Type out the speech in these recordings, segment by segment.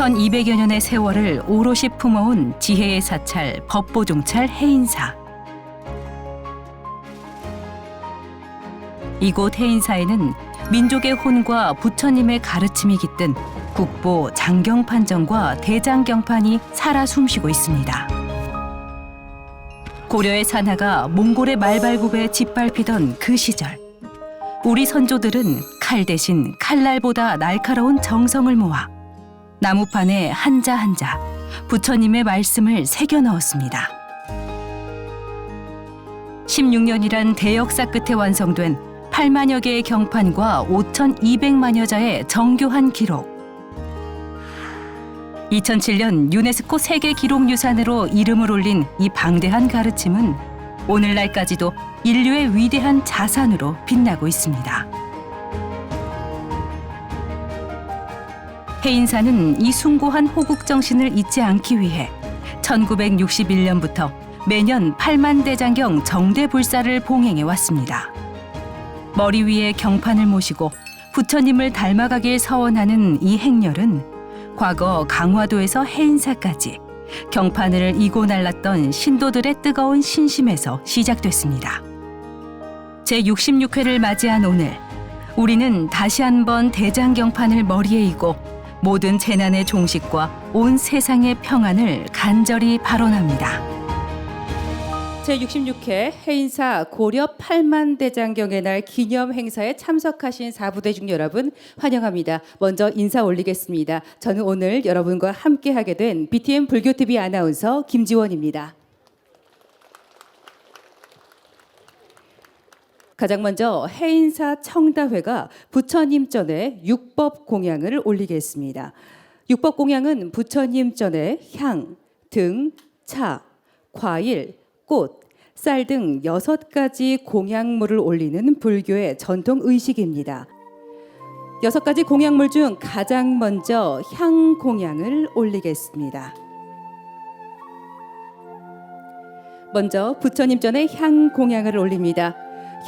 1200여 년의 세월을 오롯이 품어온 지혜의 사찰 법보종찰 해인사. 이곳 해인사에는 민족의 혼과 부처님의 가르침이 깃든 국보 장경판전과 대장경판이 살아 숨쉬고 있습니다. 고려의 산하가 몽골의 말발굽에 짓밟히던 그 시절, 우리 선조들은 칼 대신 칼날보다 날카로운 정성을 모아 나무판에 한자 한자 부처님의 말씀을 새겨 넣었습니다. 16년이란 대역사 끝에 완성된 8만여 개의 경판과 5,200만여 자의 정교한 기록. 2007년 유네스코 세계 기록유산으로 이름을 올린 이 방대한 가르침은 오늘날까지도 인류의 위대한 자산으로 빛나고 있습니다. 해인사는 이 숭고한 호국 정신을 잊지 않기 위해 1961년부터 매년 8만 대장경 정대불사를 봉행해 왔습니다. 머리 위에 경판을 모시고 부처님을 닮아가길 서원하는 이 행렬은 과거 강화도에서 해인사까지 경판을 이고 날랐던 신도들의 뜨거운 신심에서 시작됐습니다. 제66회를 맞이한 오늘, 우리는 다시 한번 대장경판을 머리에 이고 모든 재난의 종식과 온 세상의 평안을 간절히 발언합니다. 제66회 해인사 고려 8만 대장경의 날 기념 행사에 참석하신 사부대중 여러분 환영합니다. 먼저 인사 올리겠습니다. 저는 오늘 여러분과 함께하게 된 BTN 불교TV 아나운서 김지원입니다. 가장 먼저 해인사 청다회가 부처님 전에 육법 공양을 올리겠습니다. 육법 공양은 부처님 전에 향, 등, 차, 과일, 꽃, 쌀 등 6가지 공양물을 올리는 불교의 전통 의식입니다. 6가지 공양물 중 가장 먼저 향 공양을 올리겠습니다. 먼저 부처님 전에 향 공양을 올립니다.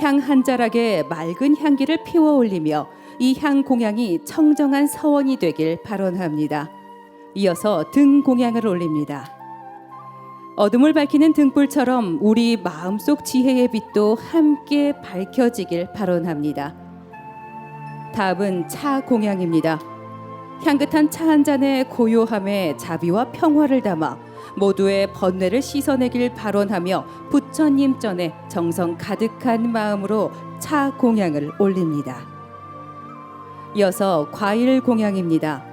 향 한 자락에 맑은 향기를 피워 올리며 이 향 공양이 청정한 서원이 되길 발언합니다. 이어서 등 공양을 올립니다. 어둠을 밝히는 등불처럼 우리 마음속 지혜의 빛도 함께 밝혀지길 발언합니다. 다음은 차 공양입니다. 향긋한 차 한 잔의 고요함에 자비와 평화를 담아 모두의 번뇌를 씻어내길 발언하며 부처님 전에 정성 가득한 마음으로 차 공양을 올립니다. 이어서 과일 공양입니다.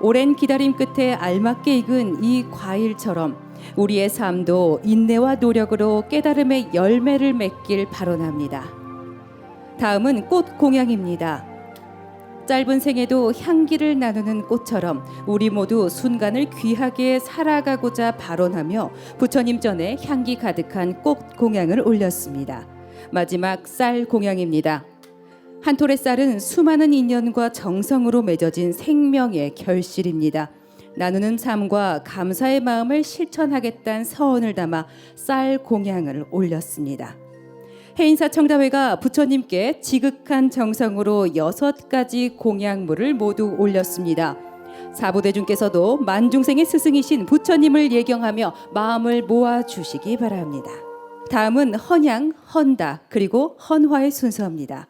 오랜 기다림 끝에 알맞게 익은 이 과일처럼 우리의 삶도 인내와 노력으로 깨달음의 열매를 맺길 발언합니다. 다음은 꽃 공양입니다. 짧은 생에도 향기를 나누는 꽃처럼 우리 모두 순간을 귀하게 살아가고자 발언하며 부처님 전에 향기 가득한 꽃 공양을 올렸습니다. 마지막 쌀 공양입니다. 한 톨의 쌀은 수많은 인연과 정성으로 맺어진 생명의 결실입니다. 나누는 삶과 감사의 마음을 실천하겠다는 서원을 담아 쌀 공양을 올렸습니다. 해인사 청다회가 부처님께 지극한 정성으로 6가지 공양물을 모두 올렸습니다. 사부대중께서도 만중생의 스승이신 부처님을 예경하며 마음을 모아주시기 바랍니다. 다음은 헌향, 헌다, 그리고 헌화의 순서입니다.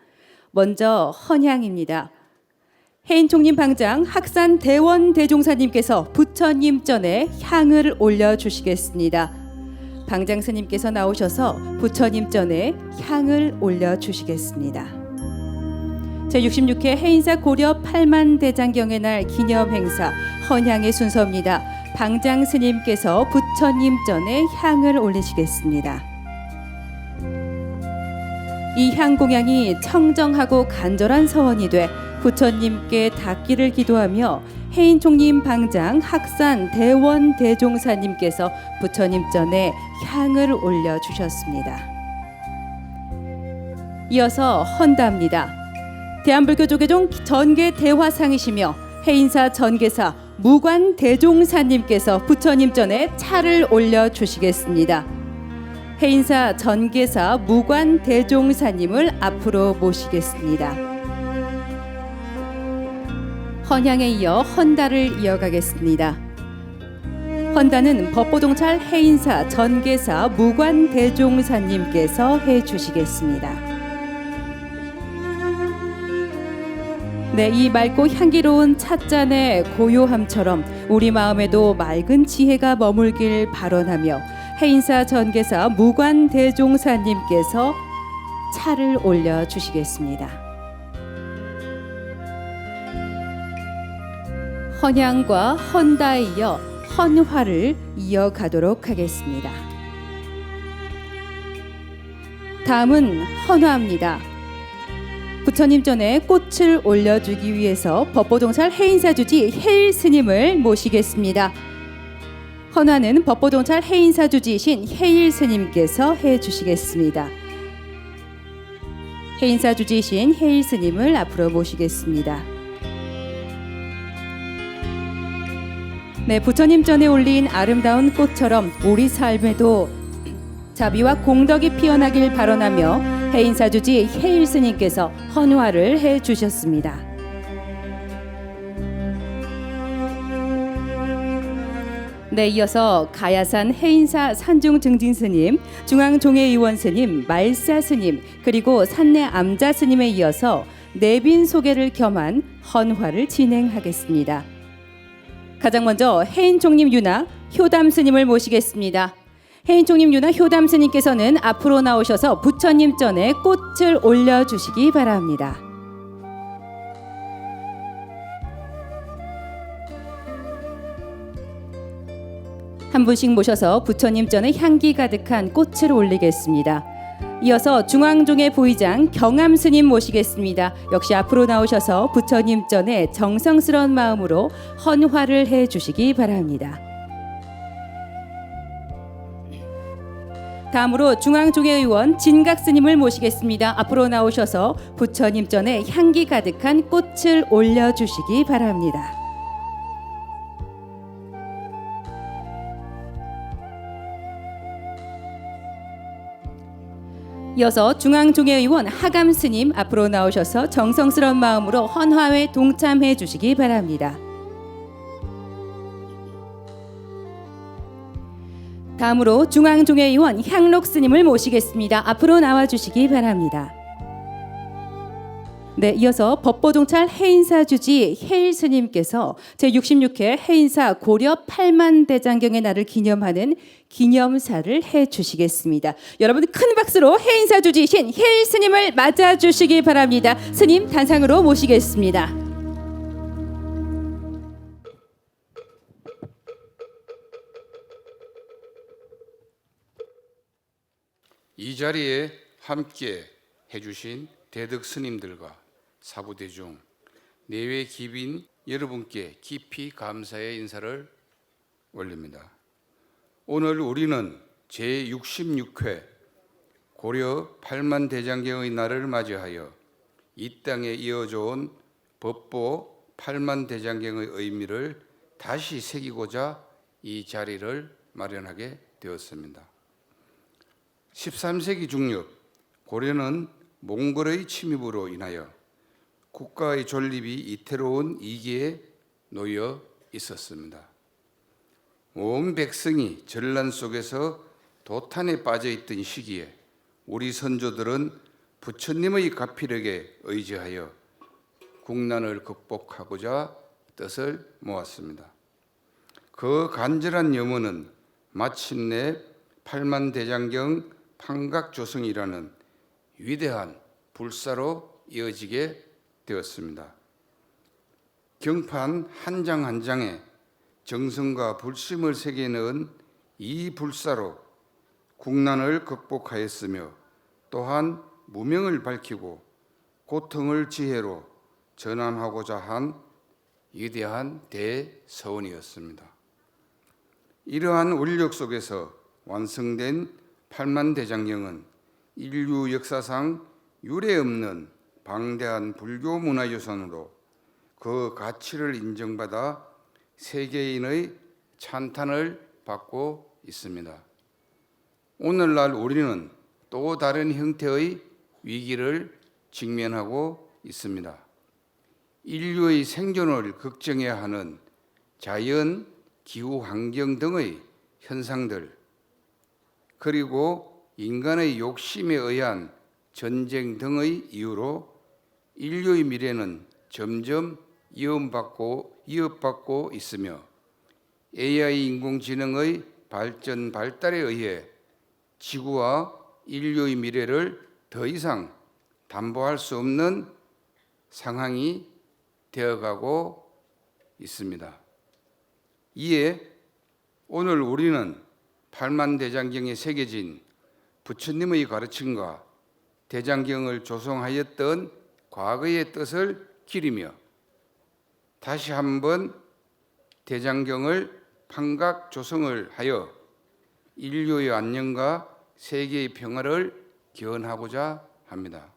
먼저 헌향입니다. 해인총림 방장 학산 대원 대종사님께서 부처님 전에 향을 올려주시겠습니다. 방장 스님께서 나오셔서 부처님 전에 향을 올려주시겠습니다. 제66회 해인사 고려 8만 대장경의 날 기념 행사 헌향의 순서입니다. 방장 스님께서 부처님 전에 향을 올리시겠습니다. 이 향 공양이 청정하고 간절한 서원이 돼 부처님께 닿기를 기도하며 해인총림 방장 학산 대원 대종사님께서 부처님 전에 향을 올려주셨습니다. 이어서 헌다입니다. 대한불교조계종 전계 대화상이시며 해인사 전계사 무관 대종사님께서 부처님 전에 차를 올려주시겠습니다. 해인사 전계사 무관 대종사님을 앞으로 모시겠습니다. 헌향에 이어 헌다를 이어가겠습니다. 헌다는 법보동찰 해인사 전계사 무관대종사님께서 해주시겠습니다. 네, 이 맑고 향기로운 찻잔의 고요함처럼 우리 마음에도 맑은 지혜가 머물길 발언하며 해인사 전계사 무관대종사님께서 차를 올려주시겠습니다. 헌향과 헌다에 이어 헌화를 이어가도록 하겠습니다. 다음은 헌화입니다. 부처님 전에 꽃을 올려주기 위해서 법보동찰 해인사주지 해일스님을 모시겠습니다. 헌화는 법보동찰 해인사주지이신 해일스님께서 해주시겠습니다. 해인사주지이신 해일스님을 앞으로 모시겠습니다. 네, 부처님 전에 올린 아름다운 꽃처럼 우리 삶에도 자비와 공덕이 피어나길 발언하며 해인사주지 해일스님께서 헌화를 해주셨습니다. 네, 이어서 가야산 해인사 산중증진스님, 중앙종회의원스님, 말사스님, 그리고 산내 암자스님에 이어서 내빈 소개를 겸한 헌화를 진행하겠습니다. 가장 먼저 해인총님 유나 효담스님을 모시겠습니다. 해인총님 유나 효담스님께서는 앞으로 나오셔서 부처님 전에 꽃을 올려주시기 바랍니다. 한 분씩 모셔서 부처님 전에 향기 가득한 꽃을 올리겠습니다. 이어서 중앙종회 부의장 경암스님 모시겠습니다. 역시 앞으로 나오셔서 부처님 전에 정성스러운 마음으로 헌화를 해주시기 바랍니다. 다음으로 중앙종회의원 진각스님을 모시겠습니다. 앞으로 나오셔서 부처님 전에 향기 가득한 꽃을 올려주시기 바랍니다. 이어서 중앙종회의원 하감스님 앞으로 나오셔서 정성스러운 마음으로 헌화에 동참해 주시기 바랍니다. 다음으로 중앙종회의원 향록스님을 모시겠습니다. 앞으로 나와주시기 바랍니다. 네, 이어서 법보동찰 해인사주지 해일스님께서 제66회 해인사 고려 8만 대장경의 날을 기념하는 기념사를 해주시겠습니다. 여러분 큰 박수로 해인사주지이신 해일스님을 맞아주시기 바랍니다. 스님 단상으로 모시겠습니다. 이 자리에 함께 해주신 대덕 스님들과 사부대중, 내외 기빈 여러분께 깊이 감사의 인사를 올립니다. 오늘 우리는 제66회 고려 8만 대장경의 날을 맞이하여 이 땅에 이어져온 법보 8만 대장경의 의미를 다시 새기고자 이 자리를 마련하게 되었습니다. 13세기 중엽 고려는 몽골의 침입으로 인하여 국가의 존립이 이태로운 위기에 놓여 있었습니다. 온 백성이 전란 속에서 도탄에 빠져 있던 시기에 우리 선조들은 부처님의 가피력에 의지하여 국난을 극복하고자 뜻을 모았습니다. 그 간절한 염원은 마침내 8만 대장경 판각조성이라는 위대한 불사로 이어지게 되었습니다. 경판 한 장 한 장에 정성과 불심을 새겨 넣은 이 불사로 국난을 극복하였으며 또한 무명을 밝히고 고통을 지혜로 전환하고자 한 위대한 대서원이었습니다. 이러한 원력 속에서 완성된 8만 대장경은 인류 역사상 유례없는 방대한 불교 문화유산으로 그 가치를 인정받아 세계인의 찬탄을 받고 있습니다. 오늘날 우리는 또 다른 형태의 위기를 직면하고 있습니다. 인류의 생존을 걱정해야 하는 자연, 기후 환경 등의 현상들, 그리고 인간의 욕심에 의한 전쟁 등의 이유로 인류의 미래는 점점 위협받고 있으며 AI 인공지능의 발달에 의해 지구와 인류의 미래를 더 이상 담보할 수 없는 상황이 되어가고 있습니다. 이에 오늘 우리는 팔만대장경에 새겨진 부처님의 가르침과 대장경을 조성하였던 과거의 뜻을 기리며 다시 한번 대장경을 판각 조성을 하여 인류의 안녕과 세계의 평화를 기원하고자 합니다.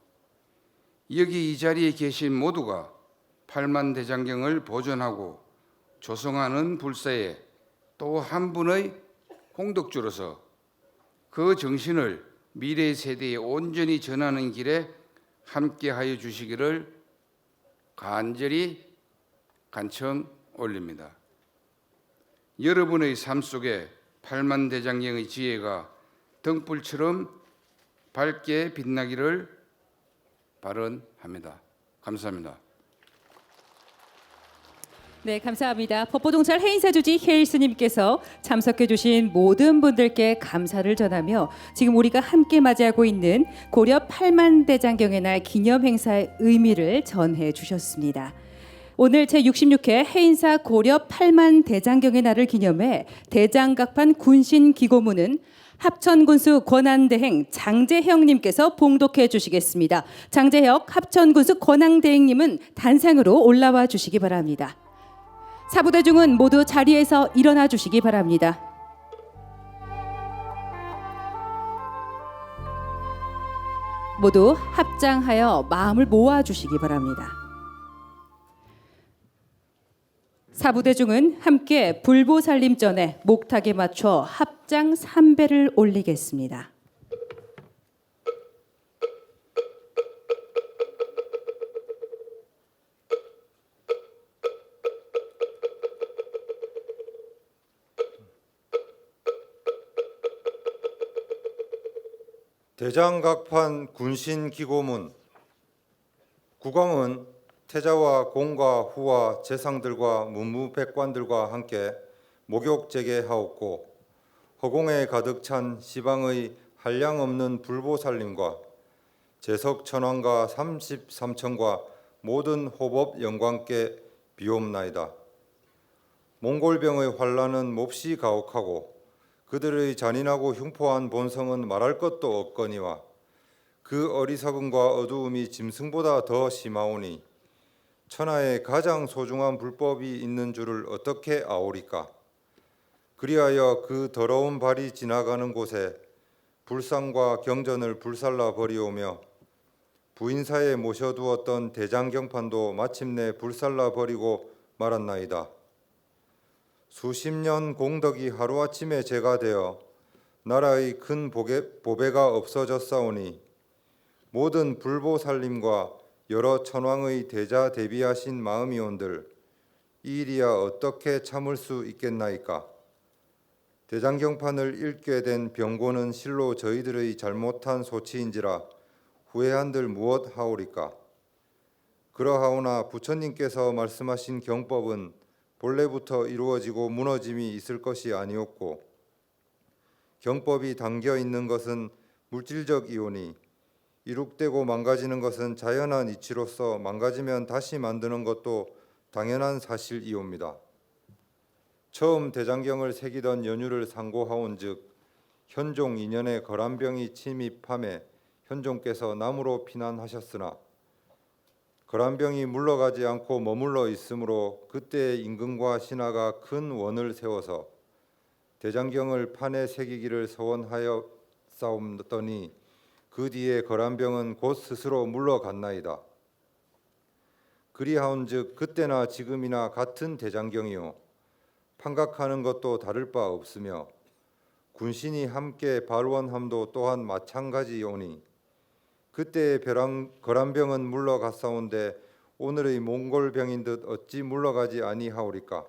여기 이 자리에 계신 모두가 팔만대장경을 보존하고 조성하는 불사의 또 한 분의 홍덕주로서 그 정신을 미래 세대에 온전히 전하는 길에 함께하여 주시기를 간절히 간청 올립니다. 여러분의 삶 속에 팔만대장경의 지혜가 등불처럼 밝게 빛나기를 발언합니다. 감사합니다. 네, 감사합니다. 법보동찰 해인사 주지 혜일스님께서 참석해주신 모든 분들께 감사를 전하며 지금 우리가 함께 맞이하고 있는 고려 팔만대장경의 날 기념 행사의 의미를 전해 주셨습니다. 오늘 제66회 해인사 고려 팔만대장경의 날을 기념해 대장갑판 군신기고문은 합천군수 권한대행 장재혁님께서 봉독해 주시겠습니다. 장재혁 합천군수 권한대행님은 단상으로 올라와 주시기 바랍니다. 사부대중은 모두 자리에서 일어나 주시기 바랍니다. 모두 합장하여 마음을 모아 주시기 바랍니다. 사부대중은 함께 불보살림전에 목탁에 맞춰 합장 3배를 올리겠습니다. 대장각판 군신기고문. 국왕은 태자와 공과 후와 재상들과 문무백관들과 함께 목욕 재개하옵고 허공에 가득 찬 시방의 한량없는 불보살림과 제석천왕과 33천과 모든 호법 영광께 비옵나이다. 몽골병의 환란은 몹시 가혹하고 그들의 잔인하고 흉포한 본성은 말할 것도 없거니와 그 어리석음과 어두움이 짐승보다 더 심하오니 천하에 가장 소중한 불법이 있는 줄을 어떻게 아오리까? 그리하여 그 더러운 발이 지나가는 곳에 불상과 경전을 불살라 버리오며 부인사에 모셔두었던 대장경판도 마침내 불살라 버리고 말았나이다. 수십 년 공덕이 하루아침에 재가 되어 나라의 큰 보배가 없어졌사오니 모든 불보살림과 여러 천왕의 대자 대비하신 마음이온들 이 일이야 어떻게 참을 수 있겠나이까. 대장경판을 읽게 된 병고는 실로 저희들의 잘못한 소치인지라 후회한들 무엇 하오리까. 그러하오나 부처님께서 말씀하신 경법은 본래부터 이루어지고 무너짐이 있을 것이 아니었고 경법이 담겨 있는 것은 물질적이오니 이룩되고 망가지는 것은 자연한 이치로서 망가지면 다시 만드는 것도 당연한 사실이옵니다. 처음 대장경을 새기던 연유를 상고하온즉 현종 2년에 거란병이 침입함에 현종께서 남으로 피난하셨으나 거란병이 물러가지 않고 머물러 있으므로 그때의 임금과 신하가 큰 원을 세워서 대장경을 판에 새기기를 서원하여 싸움더니 그 뒤에 거란병은 곧 스스로 물러갔나이다. 그리하온즉 그때나 지금이나 같은 대장경이요 판각하는 것도 다를 바 없으며 군신이 함께 발원함도 또한 마찬가지오니 그때의 거란병은 물러갔사온데 오늘의 몽골 병인 듯 어찌 물러가지 아니하오리까.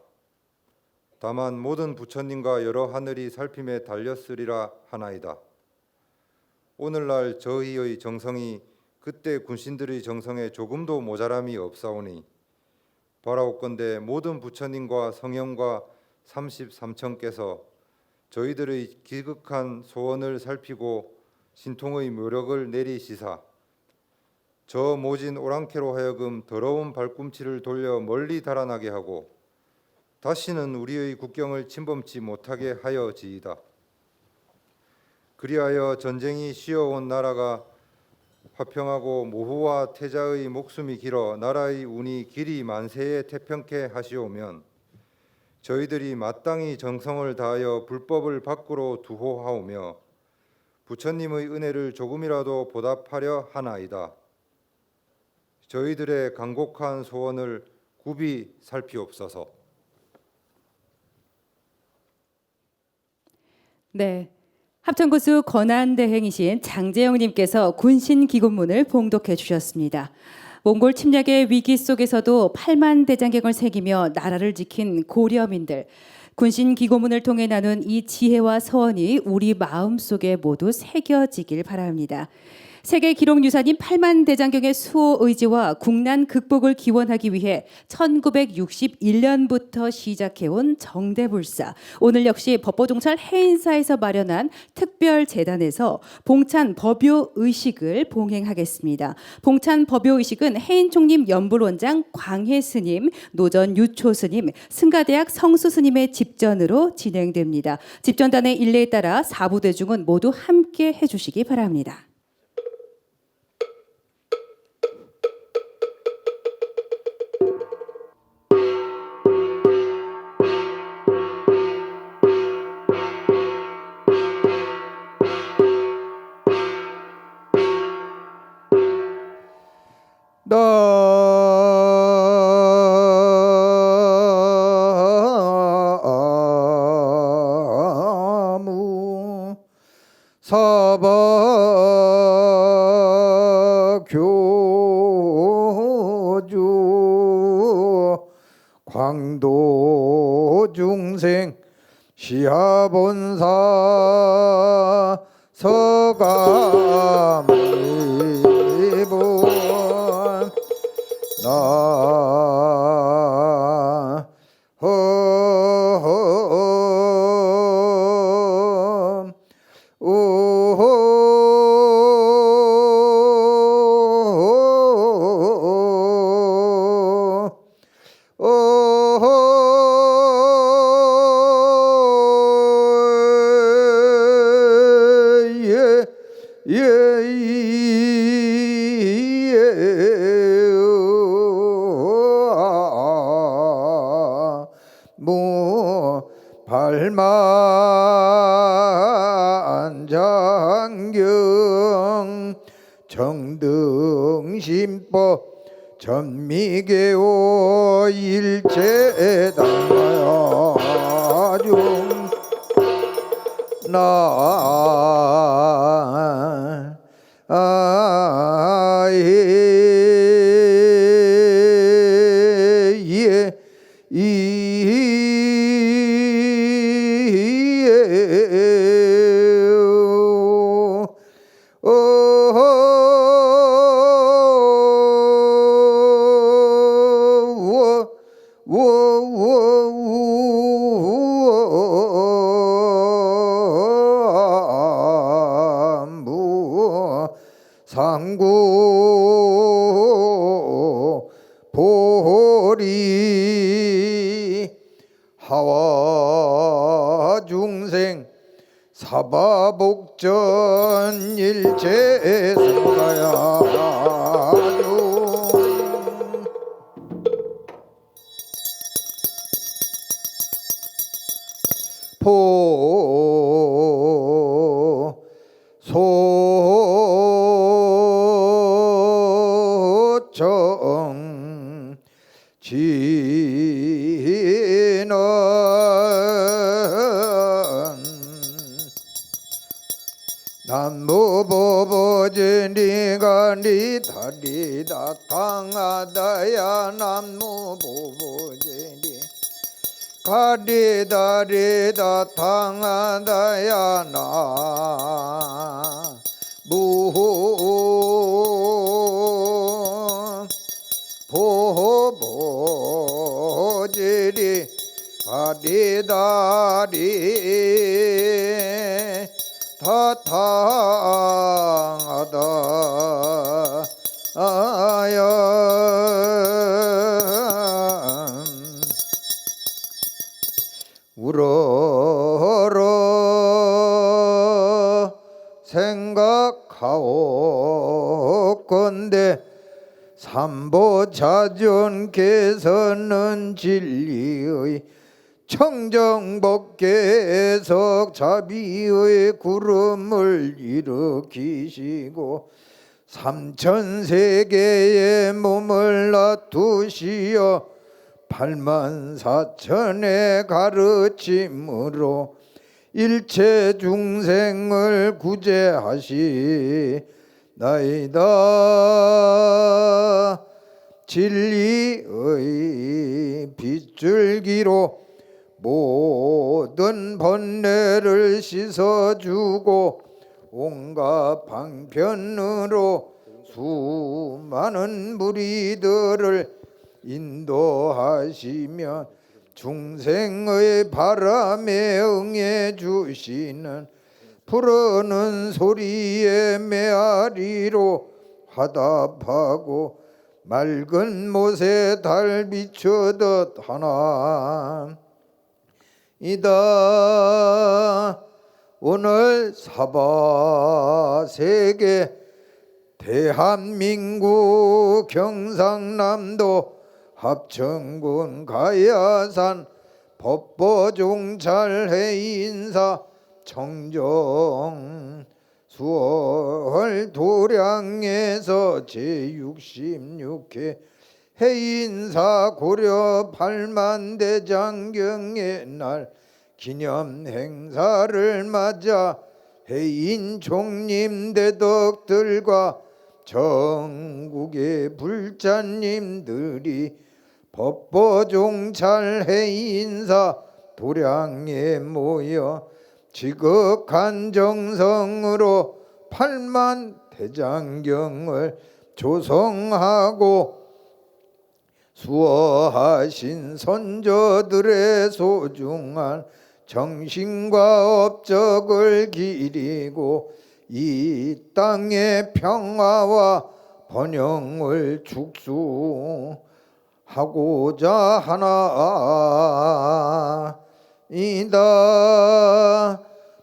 다만 모든 부처님과 여러 하늘이 살핌에 달렸으리라 하나이다. 오늘날 저희의 정성이 그때 군신들의 정성에 조금도 모자람이 없사오니 바라옵건대 모든 부처님과 성령과 33천께서 저희들의 기극한 소원을 살피고 신통의 묘력을 내리시사 저 모진 오랑캐로 하여금 더러운 발꿈치를 돌려 멀리 달아나게 하고 다시는 우리의 국경을 침범치 못하게 하여지이다. 그리하여 전쟁이 쉬어온 나라가 화평하고 모후와 태자의 목숨이 길어 나라의 운이 길이 만세에 태평케 하시오면 저희들이 마땅히 정성을 다하여 불법을 밖으로 두호하오며 부처님의 은혜를 조금이라도 보답하려 하나이다. 저희들의 간곡한 소원을 굽이 살피옵소서. 네. 합천구수 권한대행이신 장재영님께서 군신 기고문을 봉독해 주셨습니다. 몽골 침략의 위기 속에서도 8만 대장경을 새기며 나라를 지킨 고려민들, 군신 기고문을 통해 나눈 이 지혜와 서원이 우리 마음속에 모두 새겨지길 바랍니다. 세계 기록 유산인 8만 대장경의 수호 의지와 국난 극복을 기원하기 위해 1961년부터 시작해온 정대불사. 오늘 역시 법보종찰 해인사에서 마련한 특별 재단에서 봉찬 법요 의식을 봉행하겠습니다. 봉찬 법요 의식은 해인총림 연불원장 광해 스님, 노전 유초 스님, 승가대학 성수 스님의 집전으로 진행됩니다. 집전단의 일례에 따라 사부대중은 모두 함께 해주시기 바랍니다. 나무 사바교주 광도중생 시하본사 서가미본 나 발만장경 정등심법 전미계오 일체당하중 나 상구 보리 하와 중생 사바복전 일체 성가야중 포 소청 진원 남무보보진리간리 다리 가리다 당하다야 남무보보제리 가리다리다 당하다야 나무보보제리 가리다리 다탕하다 아야 우러러 생각하옵건대 삼보자존께서는 진리의 청정법계석 자비의 구름을 일으키시고 삼천세계의 몸을 놔두시어 84,000의 가르침으로 일체 중생을 구제하시나이다. 진리의 빗줄기로 모든 번뇌를 씻어주고 온갖 방편으로 수많은 무리들을 인도하시며 중생의 바람에 응해 주시는 부르는 소리의 메아리로 화답하고 맑은 못에 달 비추듯 하나이다. 오늘 사바세계 대한민국 경상남도 합천군 가야산 법보종찰회인사 청정 수월 도량에서 제66회 해인사 고려 8만대장경의 날 기념 행사를 맞아 해인 총림 대덕들과 전국의 불자님들이 법보종찰 해인사 도량에 모여 지극한 정성으로 8만 대장경을 조성하고 수호하신 선조들의 소중한 정신과 업적을 기리고 이 땅의 평화와 번영을 축소하고자 하나이다.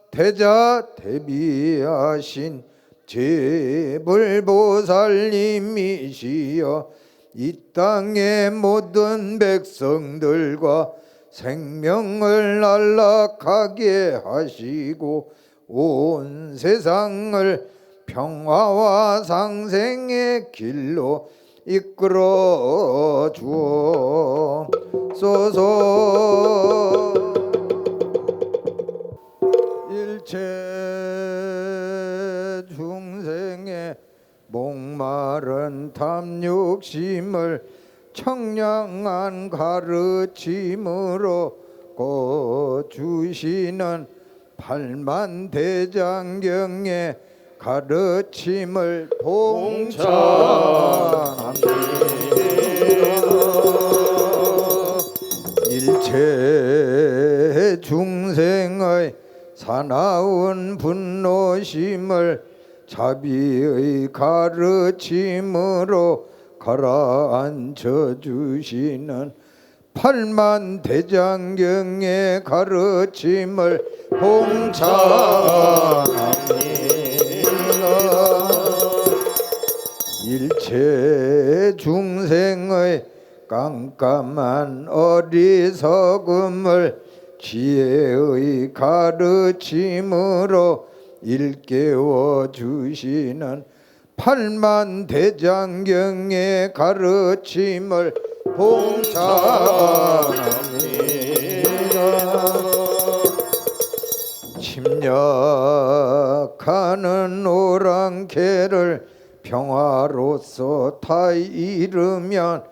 대자 대비하신 제불보살님이시여 이 땅의 모든 백성들과 생명을 안락하게 하시고 온 세상을 평화와 상생의 길로 이끌어 주옵소서. 일체 중생의 목마른 탐욕심을 청량한 가르침으로 고주시는 8만 대장경의 가르침을 봉찬합니다. 일체 중생의 사나운 분노심을 자비의 가르침으로 가라앉혀 주시는 8만 대장경의 가르침을 봉찬합니다. 일체 중생의 깜깜한 어리석음을 지혜의 가르침으로 일깨워 주시는 8만 대장경의 가르침을 봉찬합니다. 침략하는 오랑캐를 평화로서 다 이르면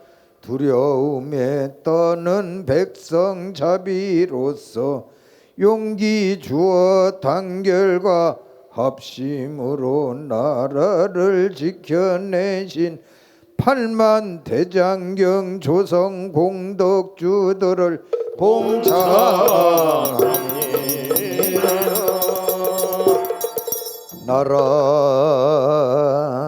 두려움에 떠는 백성 자비로서 용기 주어 단결과 합심으로 나라를 지켜내신 8만 대장경 조성 공덕주들을 봉창합니다. 나라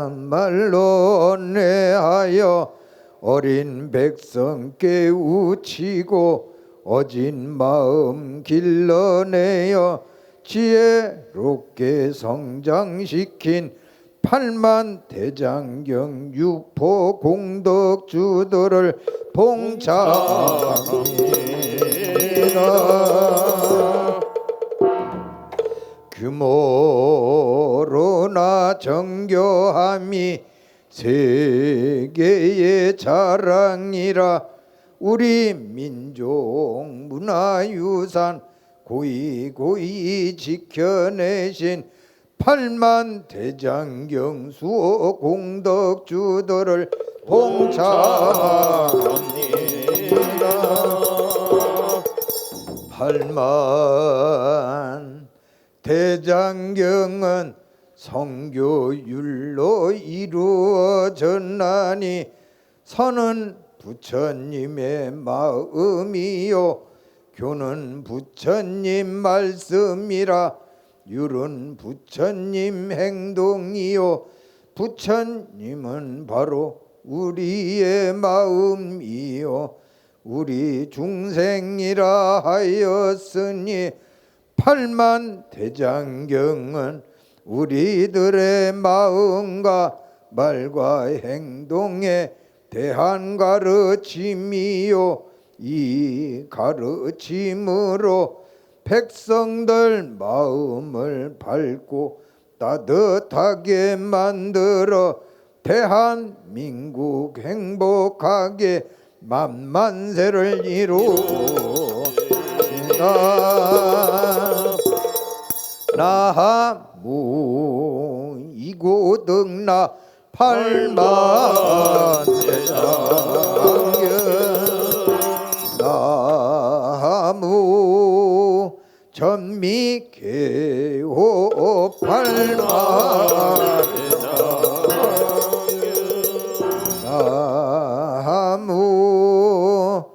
말로 언례하여 어린 백성 깨우치고 어진 마음 길러내어 지혜롭게 성장시킨 8만 대장경 육포 공덕주들을 봉창합니다. 규모로나 정교함이 세계의 자랑이라 우리 민족 문화유산 고이 지켜내신 8만 대장경 수호 공덕주들을 봉창합니다. 8만 대장경은 성교율로 이루어졌나니 선은 부처님의 마음이요 교는 부처님 말씀이라 율은 부처님 행동이요 부처님은 바로 우리의 마음이요 우리 중생이라 하였으니 8만 대장경은 우리들의 마음과 말과 행동에 대한 가르침이요 이 가르침으로 백성들 마음을 밝고 따뜻하게 만들어 대한민국 행복하게 만만세를 이루시다. 나무 이고등나 8만 대장경 나무 전미개호 8만 대장경 나무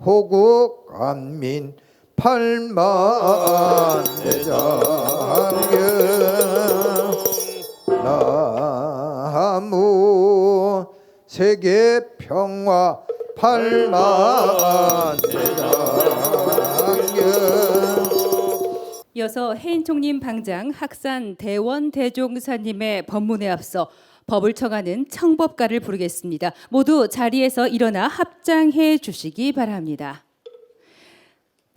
호국안민 8만 대장경 나무 세계평화 8만 대장경. 이어서 해인 총림 방장 학산 대원 대종사님의 법문에 앞서 법을 청하는 청법가를 부르겠습니다. 모두 자리에서 일어나 합장해 주시기 바랍니다.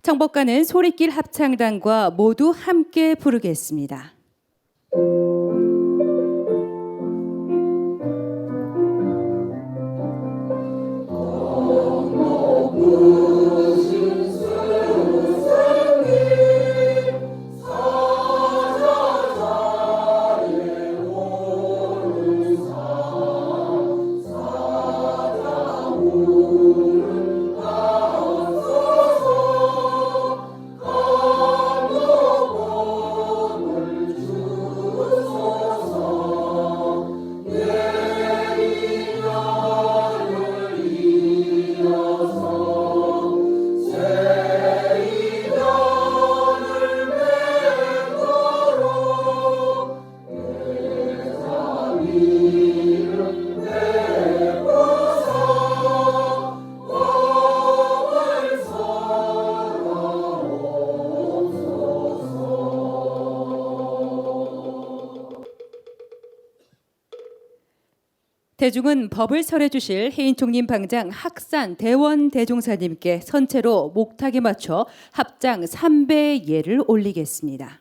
청법가는 소리길 합창단과 모두 함께 부르겠습니다. 대중은 법을 설해 주실 해인 총림 방장 학산 대원 대종사님께 선체로 목탁에 맞춰 합장 3배 예를 올리겠습니다.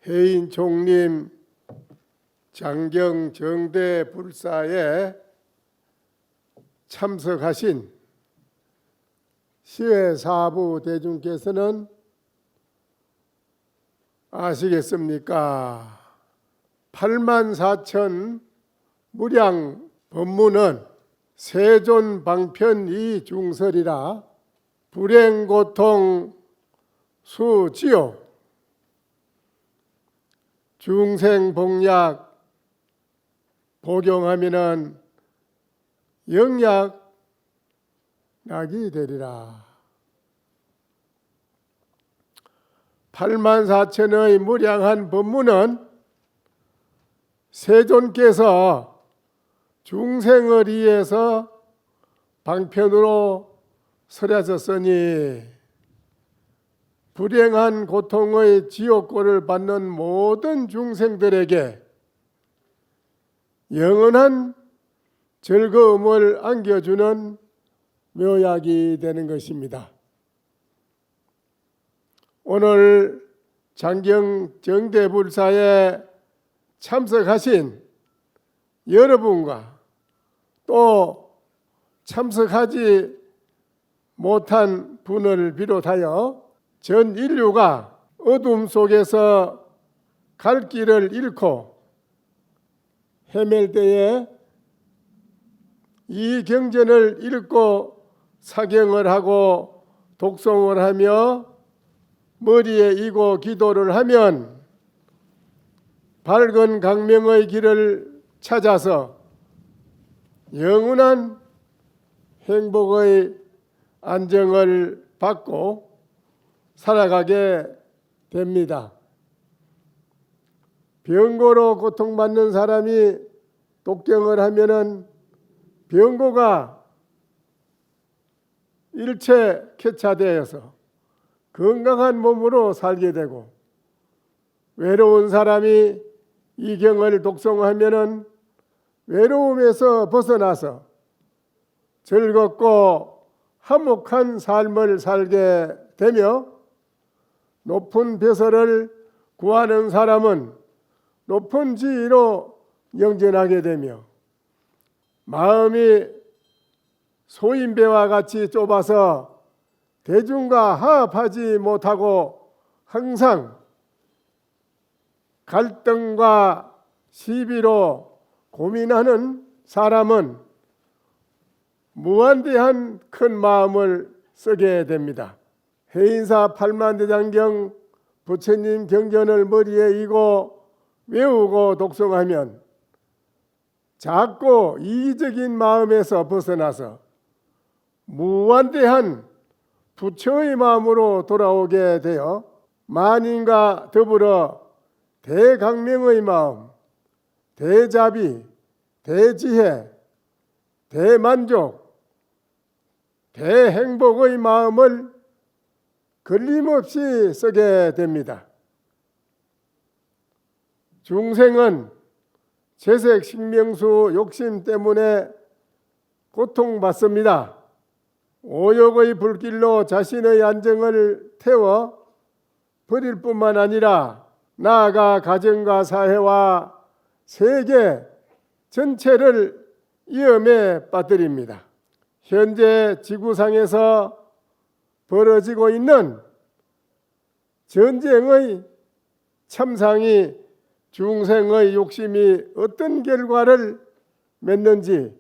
해인 총림 장경 정대 불사에 참석하신 시외 사부 대중께서는 아시겠습니까? 84,000 무량 법문은 세존 방편 이중설이라 불행 고통 수지옥 중생 복약 복용하면은 영약 낙이 되리라. 84,000의 무량한 법문은 세존께서 중생을 위해서 방편으로 설하셨으니 불행한 고통의 지옥고를 받는 모든 중생들에게 영원한 즐거움을 안겨주는 묘약이 되는 것입니다. 오늘 장경 정대불사에 참석하신 여러분과 또 참석하지 못한 분을 비롯하여 전 인류가 어둠 속에서 갈 길을 잃고 헤맬 때에 이 경전을 읽고 사경을 하고 독송을 하며 머리에 이고 기도를 하면 밝은 강명의 길을 찾아서 영원한 행복의 안정을 받고 살아가게 됩니다. 병고로 고통받는 사람이 독경을 하면은 병고가 일체 쾌차되어서 건강한 몸으로 살게 되고, 외로운 사람이 이 경을 독송하면은 외로움에서 벗어나서 즐겁고 화목한 삶을 살게 되며, 높은 벼슬을 구하는 사람은 높은 지위로 영전하게 되며, 마음이 소인배와 같이 좁아서 대중과 화합하지 못하고 항상 갈등과 시비로 고민하는 사람은 무한대한 큰 마음을 쓰게 됩니다. 해인사 8만대장경 부처님 경전을 머리에 이고 외우고 독송하면 작고 이기적인 마음에서 벗어나서 무한대한 부처의 마음으로 돌아오게 되어 만인과 더불어 대강명의 마음, 대자비, 대지혜, 대만족, 대행복의 마음을 걸림없이 쓰게 됩니다. 중생은 재색 식명수 욕심 때문에 고통받습니다. 오욕의 불길로 자신의 안정을 태워 버릴 뿐만 아니라 나아가 가정과 사회와 세계 전체를 위험에 빠뜨립니다. 현재 지구상에서 벌어지고 있는 전쟁의 참상이 중생의 욕심이 어떤 결과를 맺는지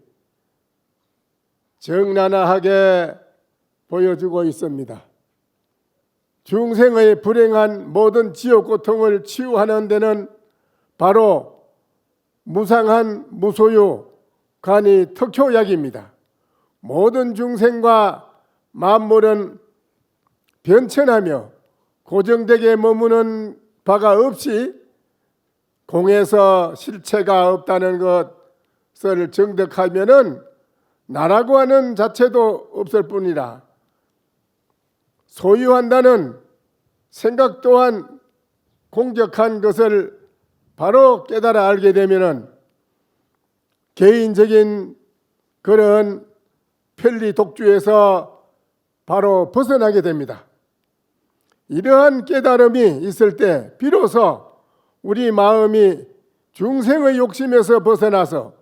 적나라하게 보여주고 있습니다. 중생의 불행한 모든 지옥 고통을 치유하는 데는 바로 무상한 무소유 간이 특효약입니다. 모든 중생과 만물은 변천하며 고정되게 머무는 바가 없이 공에서 실체가 없다는 것을 정득하면은 나라고 하는 자체도 없을 뿐이라, 소유한다는 생각 또한 공격한 것을 바로 깨달아 알게 되면은 개인적인 그런 편리 독주에서 바로 벗어나게 됩니다. 이러한 깨달음이 있을 때 비로소 우리 마음이 중생의 욕심에서 벗어나서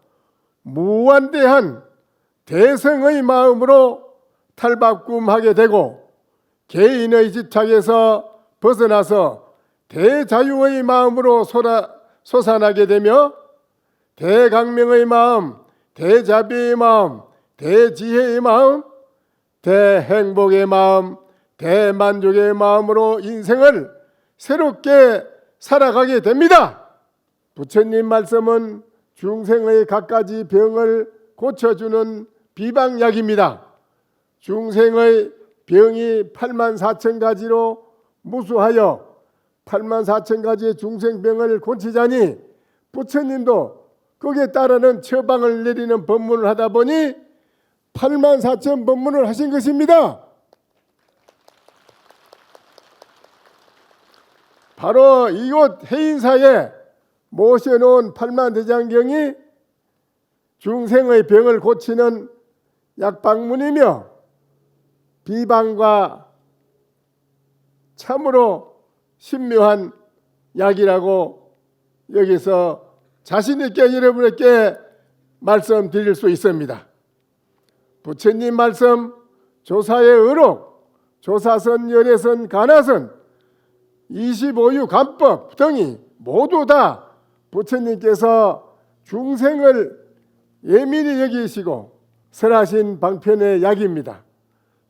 무한대한 대성의 마음으로 탈바꿈하게 되고 개인의 집착에서 벗어나서 대자유의 마음으로 솟아나게 되며 대강명의 마음, 대자비의 마음, 대지혜의 마음, 대행복의 마음, 대만족의 마음으로 인생을 새롭게 살아가게 됩니다. 부처님 말씀은 중생의 갖가지 병을 고쳐주는 비방약입니다. 중생의 병이 84,000가지로 무수하여 84,000가지의 중생병을 고치자니 부처님도 거기에 따르는 처방을 내리는 법문을 하다 보니 84,000 법문을 하신 것입니다. 바로 이곳 해인사에 모셔놓은 팔만대장경이 중생의 병을 고치는 약방문이며 비방과 참으로 신묘한 약이라고 여기서 자신 있게 여러분에게 말씀드릴 수 있습니다. 부처님 말씀 조사의 의록, 조사선, 열애선, 간화선, 25유 간법 등이 모두 다 부처님께서 중생을 예민히 여기시고 설하신 방편의 약입니다.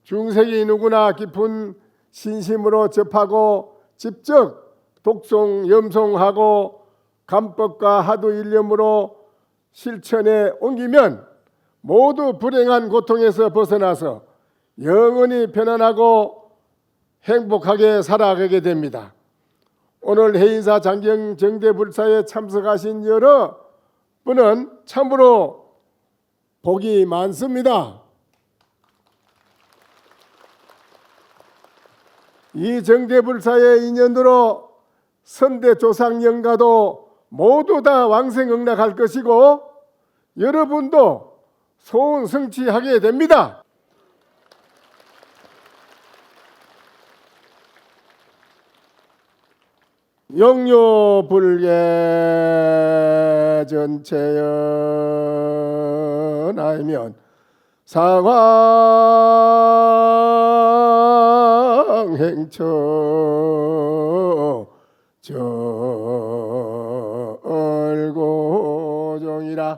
중생이 누구나 깊은 신심으로 접하고 직접 독송, 염송하고 간법과 하도 일념으로 실천에 옮기면 모두 불행한 고통에서 벗어나서 영원히 편안하고 행복하게 살아가게 됩니다. 오늘 해인사 장경 정대불사에 참석하신 여러 분은 참으로 복이 많습니다. 이 정대불사의 인연으로 선대조상영가도 모두 다 왕생응락할 것이고 여러분도 소원 성취하게 됩니다. 영요불계 전체연하면 상황행처 절고종이라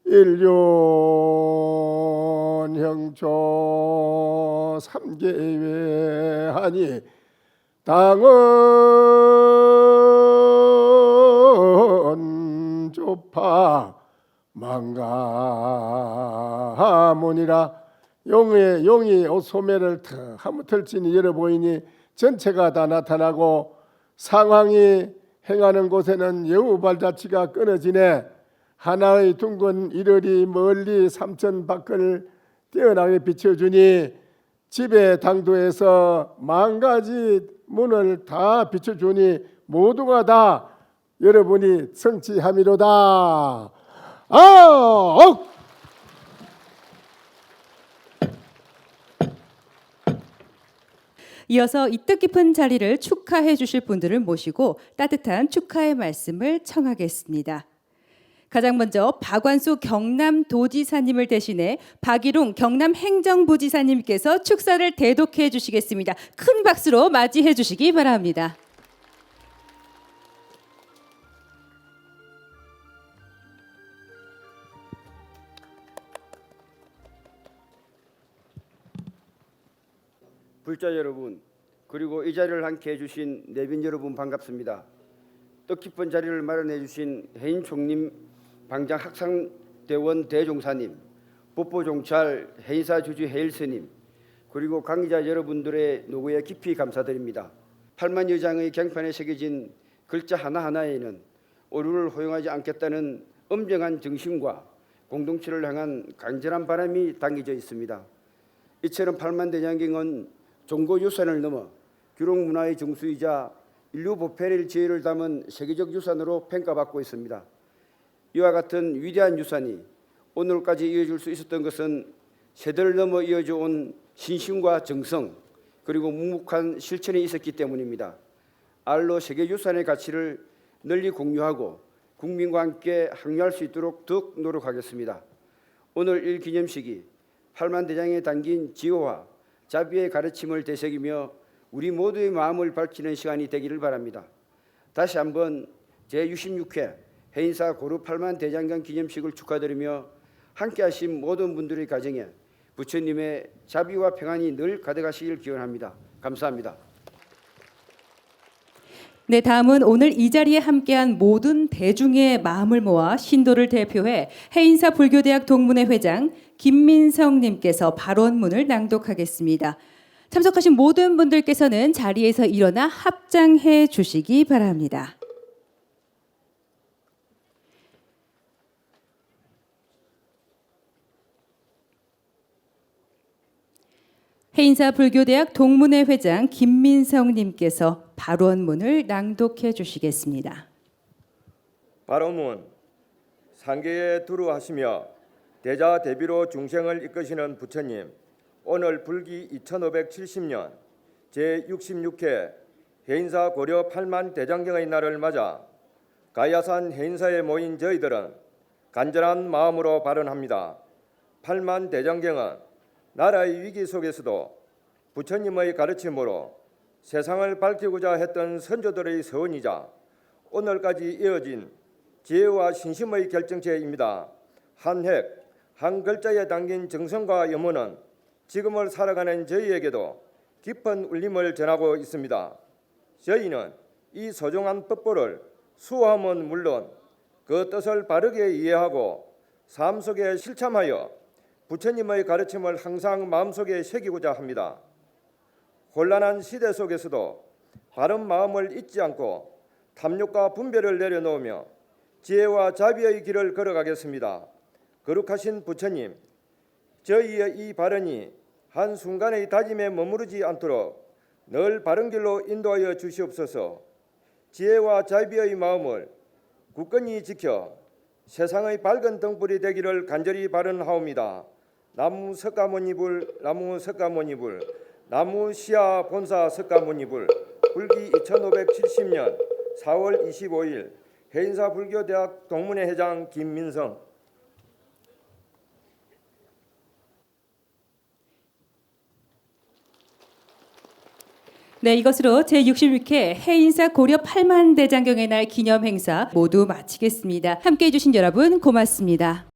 일륜형초 삼계외하니 당은 조파 망가하문이라 용이 소매를 한번 털지니 열어 보이니 전체가 다 나타나고 상황이 행하는 곳에는 여우 발자취가 끊어지네 하나의 둥근 이르리 멀리 삼천 밖을 뛰어나게 비춰주니 집의 당도에서 만가지 문을 다 비춰주니 모두가 다 여러분이 성취함이로다. 이어서 이 뜻깊은 자리를 축하해 주실 분들을 모시고 따뜻한 축하의 말씀을 청하겠습니다. 가장 먼저 박완수 경남도지사님을 대신해 박일웅 경남행정부지사님께서 축사를 대독해 주시겠습니다. 큰 박수로 맞이해 주시기 바랍니다. 불자 여러분, 그리고 이 자리를 함께 해주신 내빈 여러분 반갑습니다. 뜻깊은 자리를 마련해 주신 해인 총림, 방장 학상대원 대종사님, 법보종찰 해인사 주주 해일스님, 그리고 강의자 여러분들의 노고에 깊이 감사드립니다. 8만 여장의 경판에 새겨진 글자 하나하나에는 오류를 허용하지 않겠다는 엄정한 정신과 공동체를 향한 간절한 바람이 담겨져 있습니다. 이처럼 8만 대장경은 종고유산을 넘어 기록문화의 정수이자 인류 보편의 지혜를 담은 세계적 유산으로 평가받고 있습니다. 이와 같은 위대한 유산이 오늘까지 이어질 수 있었던 것은 세대를 넘어 이어져 온 신심과 정성 그리고 묵묵한 실천이 있었기 때문입니다. 알로 세계유산의 가치를 널리 공유하고 국민과 함께 항류할 수 있도록 더욱 노력하겠습니다. 오늘 이 기념식이 8만 대장에 담긴 지혜와 자비의 가르침을 되새기며 우리 모두의 마음을 밝히는 시간이 되기를 바랍니다. 다시 한번 제66회 해인사 고려 8만 대장경 기념식을 축하드리며 함께하신 모든 분들의 가정에 부처님의 자비와 평안이 늘 가득하시길 기원합니다. 감사합니다. 네, 다음은 오늘 이 자리에 함께한 모든 대중의 마음을 모아 신도를 대표해 해인사 불교대학 동문회 회장 김민성님께서 발언문을 낭독하겠습니다. 참석하신 모든 분들께서는 자리에서 일어나 합장해 주시기 바랍니다. 해인사 불교대학 동문회 회장 김민성님께서 발언문을 낭독해 주시겠습니다. 발언문. 상계에 두루하시며 대자 대비로 중생을 이끄시는 부처님, 오늘 불기 2570년 제66회 해인사 고려 8만 대장경의 날을 맞아 가야산 해인사에 모인 저희들은 간절한 마음으로 발언합니다. 8만 대장경은 나라의 위기 속에서도 부처님의 가르침으로 세상을 밝히고자 했던 선조들의 서원이자 오늘까지 이어진 지혜와 신심의 결정체입니다. 한 획, 한 글자에 담긴 정성과 염원은 지금을 살아가는 저희에게도 깊은 울림을 전하고 있습니다. 저희는 이 소중한 법보를 수호함은 물론 그 뜻을 바르게 이해하고 삶 속에 실참하여 부처님의 가르침을 항상 마음속에 새기고자 합니다. 혼란한 시대 속에서도 바른 마음을 잊지 않고 탐욕과 분별을 내려놓으며 지혜와 자비의 길을 걸어가겠습니다. 거룩하신 부처님, 저희의 이 발언이 한순간의 다짐에 머무르지 않도록 늘 바른 길로 인도하여 주시옵소서. 지혜와 자비의 마음을 굳건히 지켜 세상의 밝은 등불이 되기를 간절히 바라옵니다. 나무 석가모니불, 나무 석가모니불, 나무 시아 본사 석가모니불. 불기 2570년 4월 25일 해인사 불교대학 동문회 회장 김민성. 네, 이것으로 제66회 해인사 고려 8만 대장경의 날 기념 행사 모두 마치겠습니다. 함께해 주신 여러분 고맙습니다.